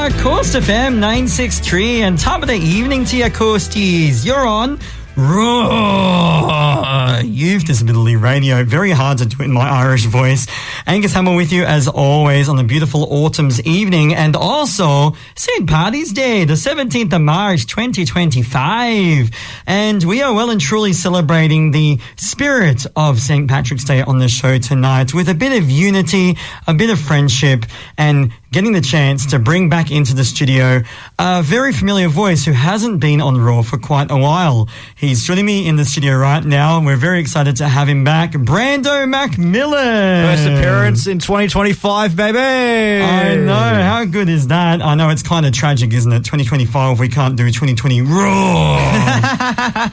Coast FM 963 and top of the evening to your coasties. You're on Raw Youth Disability Radio. Very hard to do it in my Irish voice. Angus Hammer with you as always on a beautiful autumn's evening, and also St. Paddy's Day, the 17th of March 2025. And we are well and truly celebrating the spirit of St. Patrick's Day on the show tonight with a bit of unity, a bit of friendship, and getting the chance to bring back into the studio a very familiar voice who hasn't been on Raw for quite a while. He's joining me in the studio right now, and we're very excited to have him back. Brando Macmillan. First appearance in 2025, baby. I know. How good is that? I know it's kind of tragic, isn't it? 2025, we can't do 2020 Raw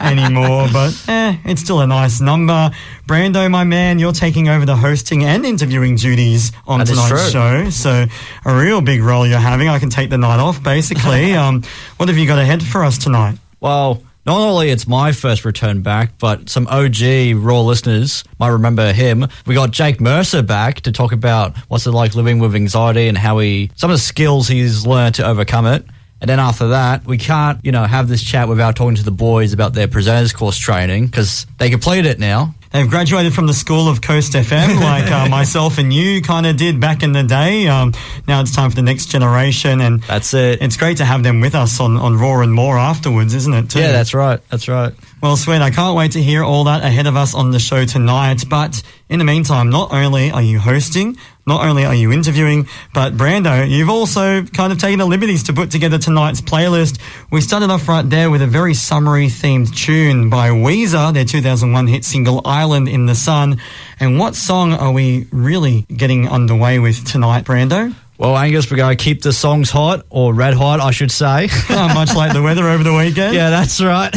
anymore, but it's still a nice number. Brando, my man, you're taking over the hosting and interviewing duties on tonight's show. So a real big role you're having. I can take the night off, basically. What have you got ahead for us tonight? Well, not only it's my first return back, but some OG Raw listeners might remember him. We got Jake Mercer back to talk about what's it like living with anxiety and how some of the skills he's learned to overcome it. And then after that, we can't, have this chat without talking to the boys about their presenters course training, because they completed it now. They've graduated from the school of Coast FM like myself and you kind of did back in the day. Now it's time for the next generation, and that's it. It's great to have them with us on Raw and more afterwards, isn't it, too? Yeah, that's right. That's right. Well, sweet. I can't wait to hear all that ahead of us on the show tonight. But in the meantime, not only are you hosting, not only are you interviewing, but Brando, you've also kind of taken the liberties to put together tonight's playlist. We started off right there with a very summery-themed tune by Weezer, their 2001 hit single, Island in the Sun. And what song are we really getting underway with tonight, Brando? Well, Angus, we're going to keep the songs hot, or red hot, I should say. Much like the weather over the weekend. Yeah, that's right.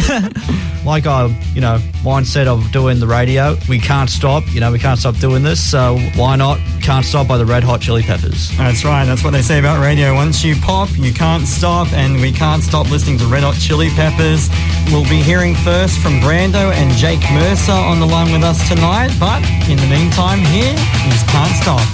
Like our, mindset of doing the radio, we can't stop. We can't stop doing this. So why not? Can't Stop by the Red Hot Chili Peppers. That's right. That's what they say about radio. Once you pop, you can't stop, and we can't stop listening to Red Hot Chili Peppers. We'll be hearing first from Brando and Jake Mercer on the line with us tonight. But in the meantime, here is Can't Stop.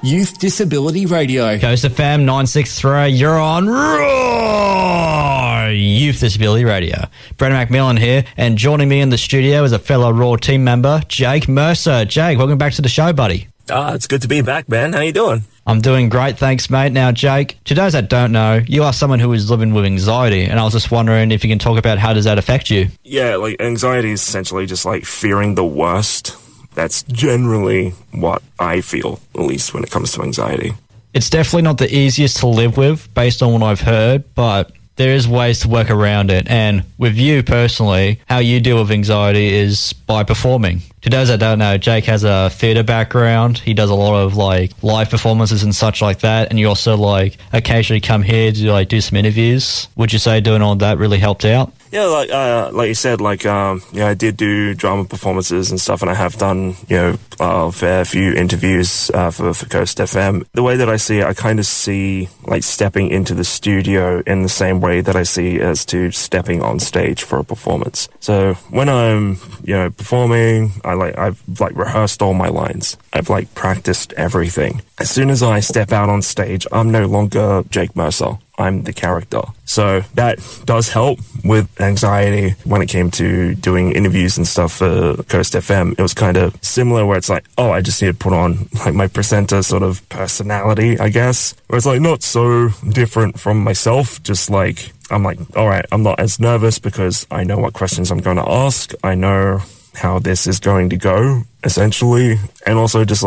Youth Disability Radio. Coast FM 963, you're on Raw Youth Disability Radio. Brando Macmillan here, and joining me in the studio is a fellow Raw team member, Jake Mercer. Jake, welcome back to the show, buddy. It's good to be back, man. How you doing? I'm doing great, thanks, mate. Now, Jake, to those that don't know, you are someone who is living with anxiety, and I was just wondering if you can talk about how does that affect you? Yeah, anxiety is essentially just fearing the worst. That's generally what I feel, at least when it comes to anxiety. It's definitely not the easiest to live with, based on what I've heard, but there is ways to work around it. And with you personally, how you deal with anxiety is by performing. To those that don't know, Jake has a theatre background. He does a lot of live performances and such like that. And you also occasionally come here to do some interviews. Would you say doing all that really helped out? Yeah, like you said, I did do drama performances and stuff, and I have done, a fair few interviews for Coast FM. The way that I see it, I kind of see stepping into the studio in the same way that I see as to stepping on stage for a performance. So when I'm, performing, I've rehearsed all my lines. I've practiced everything. As soon as I step out on stage, I'm no longer Jake Mercer. I'm the character. So that does help with anxiety. When it came to doing interviews and stuff for Coast FM, it was kind of similar where it's I just need to put on my presenter sort of personality, I guess. Where it's not so different from myself, just I'm all right, I'm not as nervous because I know what questions I'm going to ask. I know how this is going to go, essentially, and also just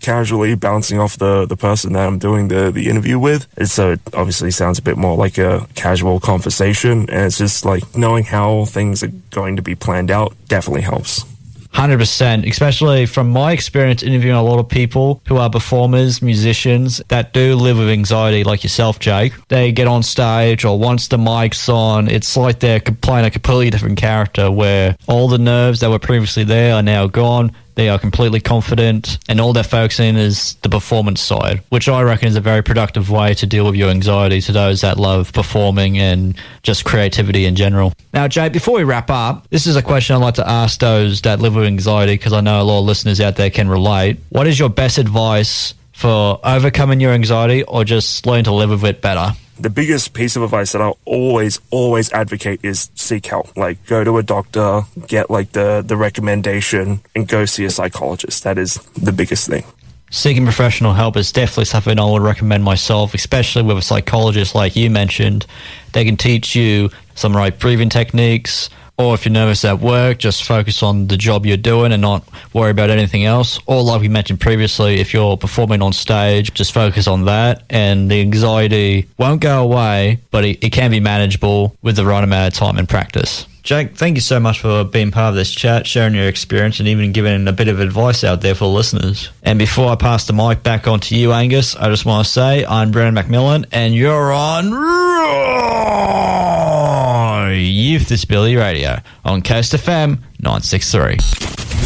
casually bouncing off the person that I'm doing the interview with. So it obviously sounds a bit more like a casual conversation, and it's just knowing how things are going to be planned out definitely helps. 100%, especially from my experience interviewing a lot of people who are performers, musicians that do live with anxiety like yourself, Jake. They get on stage, or once the mic's on, it's like they're playing a completely different character where all the nerves that were previously there are now gone. They are completely confident, and all they're focusing is the performance side, which I reckon is a very productive way to deal with your anxiety to those that love performing and just creativity in general. Now, Jay, before we wrap up, this is a question I'd like to ask those that live with anxiety, because I know a lot of listeners out there can relate. What is your best advice for overcoming your anxiety or just learn to live with it better? The biggest piece of advice that I'll always advocate is seek help. Like, go to a doctor, get like the recommendation, and go see a psychologist. That is the biggest thing. Seeking professional help is definitely something I would recommend myself, especially with a psychologist like you mentioned. They can teach you some right breathing techniques, or if you're nervous at work, just focus on the job you're doing and not worry about anything else. Or like we mentioned previously, if you're performing on stage, just focus on that and the anxiety won't go away, but it can be manageable with the right amount of time and practice. Jake, thank you so much for being part of this chat, sharing your experience and even giving a bit of advice out there for listeners. And before I pass the mic back on to you, Angus, I just want to say I'm Brando McMillan and you're on Youth Disability Radio on Coast FM 963.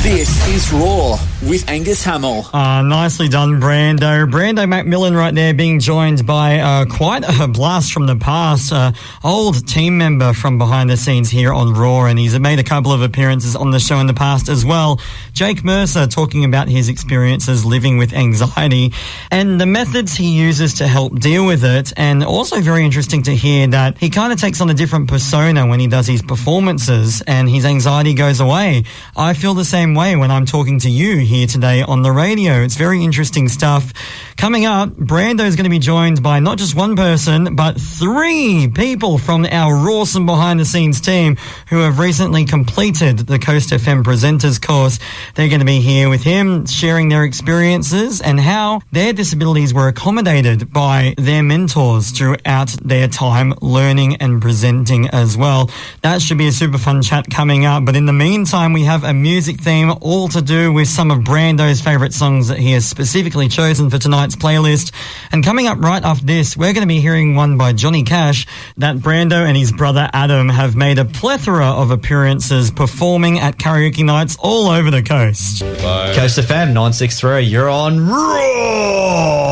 This is Raw with Angus Hamill. Nicely done, Brando. Brando McMillan right there being joined by quite a blast from the past, old team member from behind the scenes here on Raw, and he's made a couple of appearances on the show in the past as well. Jake Mercer talking about his experiences living with anxiety and the methods he uses to help deal with it, and also very interesting to hear that he kind of takes on a different persona when he does his performances and his anxiety goes away. I feel the same way when I'm talking to you here today on the radio. It's very interesting stuff. Coming up, Brando is going to be joined by not just one person, but 3 people from our Rawsome behind the scenes team who have recently completed the Coast FM presenters course. They're going to be here with him, sharing their experiences and how their disabilities were accommodated by their mentors throughout their time learning and presenting as well. That should be a super fun chat coming up. But in the meantime, we have a music theme all to do with some of Brando's favourite songs that he has specifically chosen for tonight's playlist. And coming up right after this, we're going to be hearing one by Johnny Cash that Brando and his brother Adam have made a plethora of appearances performing at karaoke nights all over the coast. Coast FM 963, you're on Raw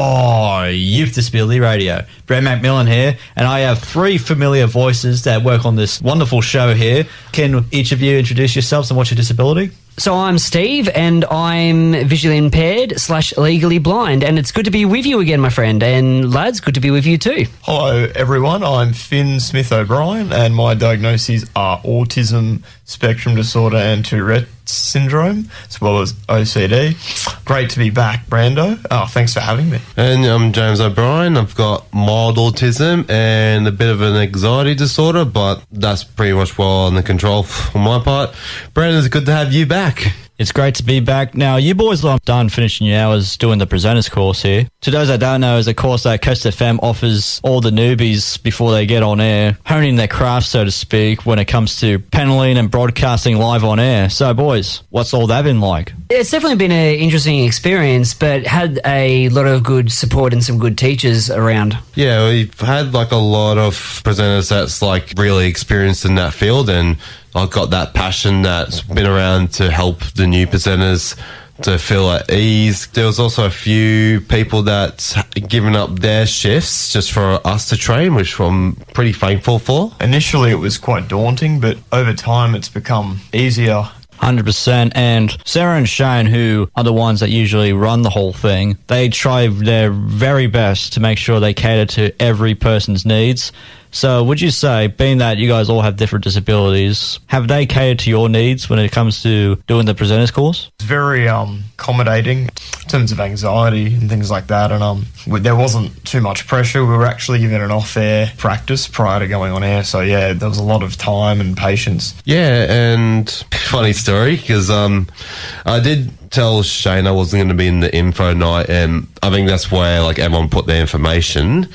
Youth Disability Radio. Brad McMillan here, and I have 3 familiar voices that work on this wonderful show here. Can each of you introduce yourselves and what's your disability? So I'm Steve, and I'm visually impaired / legally blind, and it's good to be with you again, my friend. And lads, good to be with you too. Hello, everyone. I'm Finn Smith O'Brien, and my diagnoses are autism spectrum disorder and Tourette syndrome, as well as OCD. Great to be back, Brando. Thanks for having me. And I'm James O'Brien. I've got mild autism and a bit of an anxiety disorder, but that's pretty much well under control on my part. Brandon, it's good to have you back. It's great to be back. Now, you boys are done finishing your hours doing the presenters course here. To those that don't know, is a course that Coast FM offers all the newbies before they get on air, honing their craft, so to speak, when it comes to paneling and broadcasting live on air. So, boys, what's all that been like? It's definitely been an interesting experience, but had a lot of good support and some good teachers around. Yeah, we've had like a lot of presenters that's like really experienced in that field, and I've got that passion that's been around to help the new presenters to feel at ease. There was also a few people that's given up their shifts just for us to train, which I'm pretty thankful for. Initially, it was quite daunting, but over time, it's become easier. 100%. And Sarah and Shane, who are the ones that usually run the whole thing, they try their very best to make sure they cater to every person's needs. So would you say, being that you guys all have different disabilities, have they catered to your needs when it comes to doing the presenters course? It's very accommodating in terms of anxiety and things like that, and there wasn't too much pressure. We were actually given an off-air practice prior to going on air, so yeah, there was a lot of time and patience. Yeah, and funny story, because I did tell Shane I wasn't going to be in the info night, and I think that's where like everyone put their information,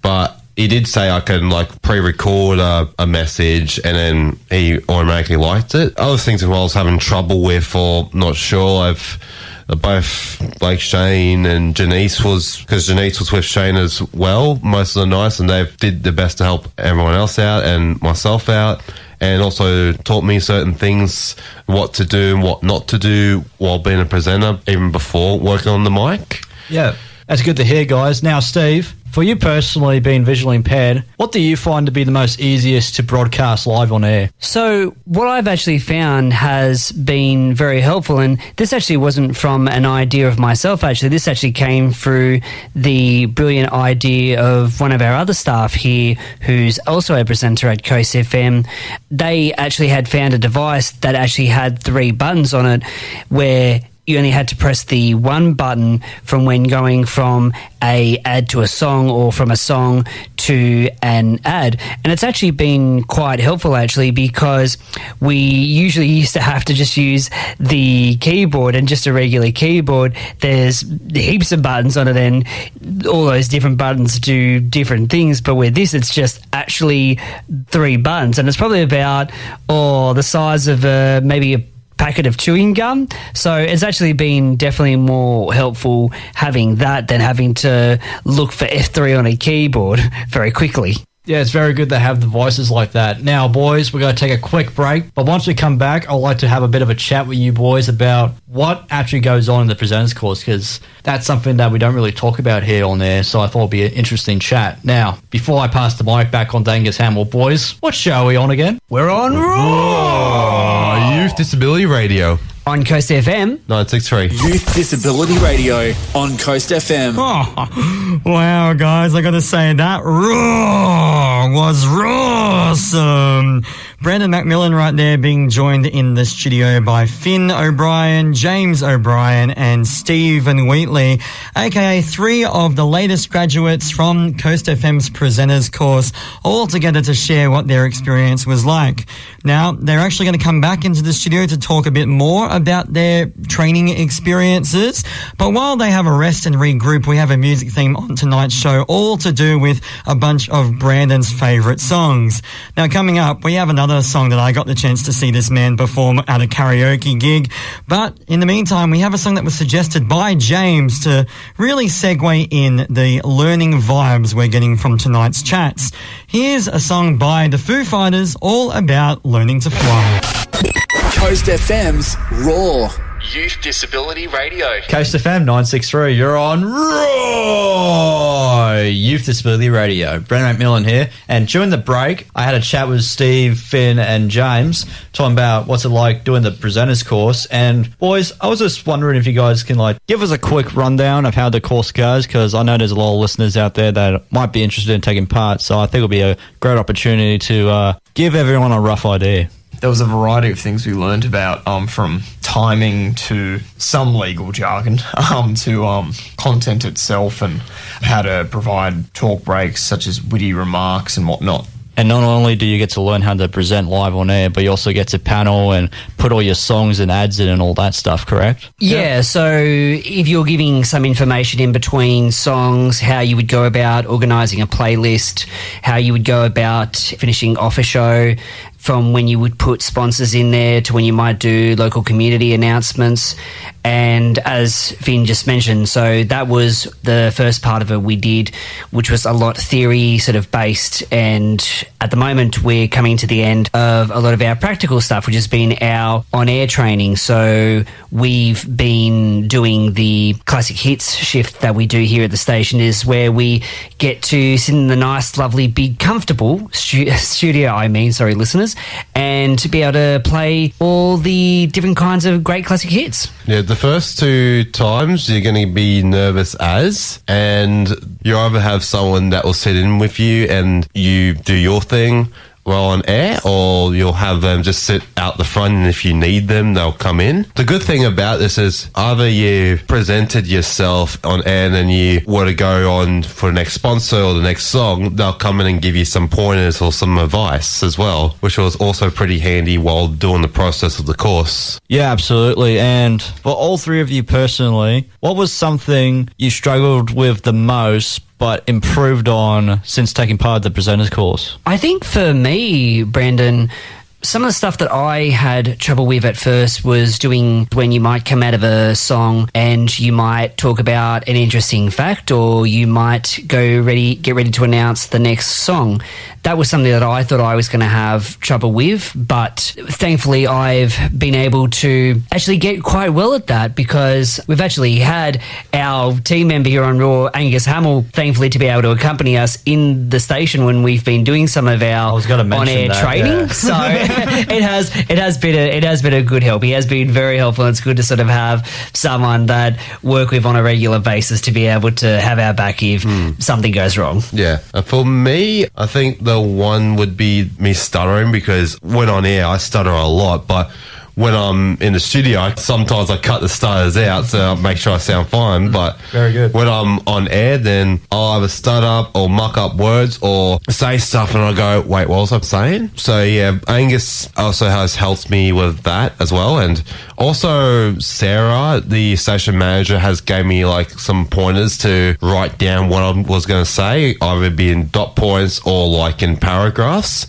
but he did say I can like pre-record a message, and then he automatically liked it. Other things that I was having trouble with or not sure, I've both like Shane and Janice because Janice was with Shane as well most of the nights, and they did their best to help everyone else out and myself out, and also taught me certain things, what to do and what not to do while being a presenter, even before working on the mic. Yeah. That's good to hear, guys. Now, Steve, For you personally, being visually impaired, what do you find to be the most easiest to broadcast live on air? So what I've actually found has been very helpful, and this actually wasn't from an idea of myself, actually. This actually came through the brilliant idea of one of our other staff here, who's also a presenter at Coast FM. They actually had found a device that actually had 3 buttons on it, where you only had to press the one button from when going from a ad to a song or from a song to an ad. And it's actually been quite helpful, actually, because we usually used to have to just use the keyboard, and just a regular keyboard, there's heaps of buttons on it, and all those different buttons do different things. But with this, it's just actually 3 buttons, and it's probably about the size of maybe a packet of chewing gum. So it's actually been definitely more helpful having that than having to look for F3 on a keyboard very quickly. Yeah, it's very good to have devices like that. Now, boys, we're going to take a quick break. But once we come back, I'd like to have a bit of a chat with you boys about what actually goes on in the presenters course, because that's something that we don't really talk about here on there. So I thought it'd be an interesting chat. Now, before I pass the mic back on to Angus Hamill, boys, what show are we on again? We're on Raw! Youth Disability Radio. On Coast FM. 963. Youth Disability Radio on Coast FM. Oh, wow, guys, I gotta say that Raw was awesome. Brandon Macmillan right there being joined in the studio by Finn O'Brien, James O'Brien and Stephen Wheatley, aka 3 of the latest graduates from Coast FM's presenters course, all together to share what their experience was like. Now, they're actually going to come back into the studio to talk a bit more about their training experiences. But while they have a rest and regroup, we have a music theme on tonight's show, all to do with a bunch of Brandon's favourite songs. Now, coming up, we have another song that I got the chance to see this man perform at a karaoke gig. But in the meantime, we have a song that was suggested by James to really segue in the learning vibes we're getting from tonight's chats. Here's a song by the Foo Fighters all about learning to fly. Coast FM's Raw. Youth Disability Radio. Coast FM 963, you're on Raw Youth Disability Radio. Brando Macmillan here, and during the break I had a chat with Steve, Finn and James talking about what's it like doing the presenters course. And boys, I was just wondering if you guys can give us a quick rundown of how the course goes, because I know there's a lot of listeners out there that might be interested in taking part, so I think it'll be a great opportunity to give everyone a rough idea. There was a variety of things we learned about, from timing to some legal jargon, to content itself and how to provide talk breaks such as witty remarks and whatnot. And not only do you get to learn how to present live on air, but you also get to panel and put all your songs and ads in and all that stuff, correct? Yeah, so if you're giving some information in between songs, how you would go about organising a playlist, how you would go about finishing off a show, from when you would put sponsors in there to when you might do local community announcements. And as Finn just mentioned, so that was the first part of it we did, which was a lot theory sort of based. And at the moment, we're coming to the end of a lot of our practical stuff, which has been our on-air training. So we've been doing the classic hits shift that we do here at the station, is where we get to sit in the nice, lovely, big, comfortable studio, listeners, and to be able to play all the different kinds of great classic hits. Yeah, the first 2 times you're going to be nervous and you either have someone that will sit in with you and you do your thing while on air, or you'll have them just sit out the front, and if you need them, they'll come in. The good thing about this is either you presented yourself on air and then you were to go on for the next sponsor or the next song, they'll come in and give you some pointers or some advice as well, which was also pretty handy while doing the process of the course. Yeah, absolutely. And for all 3 of you personally, what was something you struggled with the most but improved on since taking part of the presenters course? I think for me, Brandon, Some of the stuff that I had trouble with at first was doing when you might come out of a song and you might talk about an interesting fact, or you might get ready to announce the next song. That was something that I thought I was going to have trouble with, but thankfully I've been able to actually get quite well at that, because we've actually had our team member here on Raw, Angus Hamill, thankfully to be able to accompany us in the station when we've been doing some of our on-air training. Yeah. So it has been a good help. He has been very helpful. It's good to sort of have someone that work with on a regular basis to be able to have our back if something goes wrong. Yeah. For me, I think the one would be me stuttering, because when on air, I stutter a lot, but when I'm in the studio, sometimes I cut the stutters out to make sure I sound fine. But very good. When I'm on air, then I'll either stutter or muck up words or say stuff and I go, wait, what was I saying? So yeah, Angus also has helped me with that as well. And also Sarah, the station manager, has gave me like some pointers to write down what I was going to say, either be in dot points or like in paragraphs,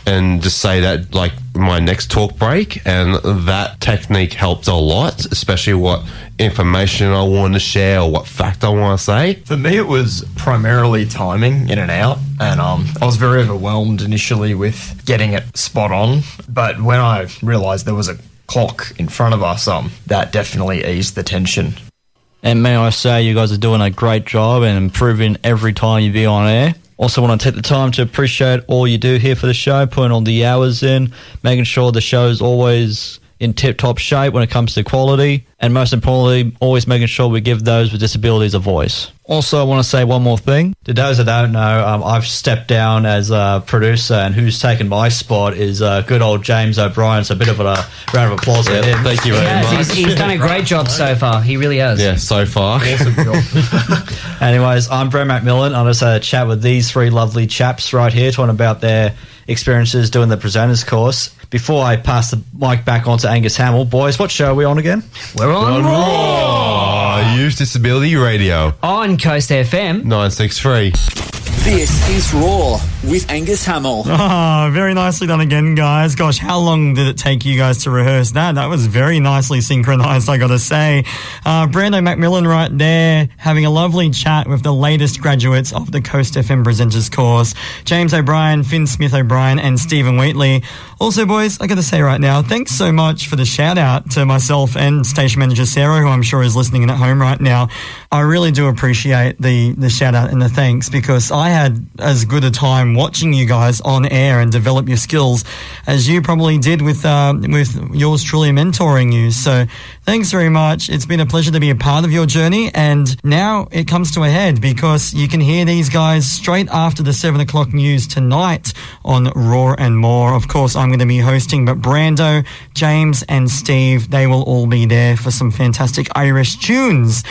and just say that like my next talk break. And that technique helped a lot, especially what information I want to share or what fact I want to say. For me, it was primarily timing in and out, and I was very overwhelmed initially with getting it spot on, but when I realised there was a clock in front of us, that definitely eased the tension. And may I say, you guys are doing a great job and improving every time you be on air. Also want to take the time to appreciate all you do here for the show, putting all the hours in, making sure the show is always in tip-top shape when it comes to quality, and most importantly, always making sure we give those with disabilities a voice. Also, I want to say one more thing. To those that don't know, I've stepped down as a producer, and who's taken my spot is good old James O'Brien, so a bit of a round of applause for him. Thank you very much. He's done a great job so far. He really has. Yeah, so far. Awesome job. Anyways, I'm Brent McMillan. I just had a chat with these three lovely chaps right here, talking about their experiences doing the presenters course. Before I pass the mic back on to Angus Hamill, boys, what show are we on again? We're on Raw! Youth Disability Radio. On Coast FM. 963. This is Raw with Angus Hamill. Ah, very nicely done again, guys. Gosh, how long did it take you guys to rehearse that? That was very nicely synchronized, I gotta say. Brando McMillan right there, having a lovely chat with the latest graduates of the Coast FM Presenters course. James O'Brien, Finn Smith O'Brien, and Stephen Wheatley. Also, boys, I gotta say right now, thanks so much for the shout out to myself and station manager Sarah, who I'm sure is listening in at home right now. I really do appreciate the shout out and the thanks, because I had as good a time watching you guys on air and develop your skills as you probably did with yours truly mentoring you. So thanks very much. It's been a pleasure to be a part of your journey, and now it comes to a head because you can hear these guys straight after the 7 o'clock news tonight on Raw and More. Of course, I'm going to be hosting, but Brando, James and Steve, they will all be there for some fantastic Irish tunes.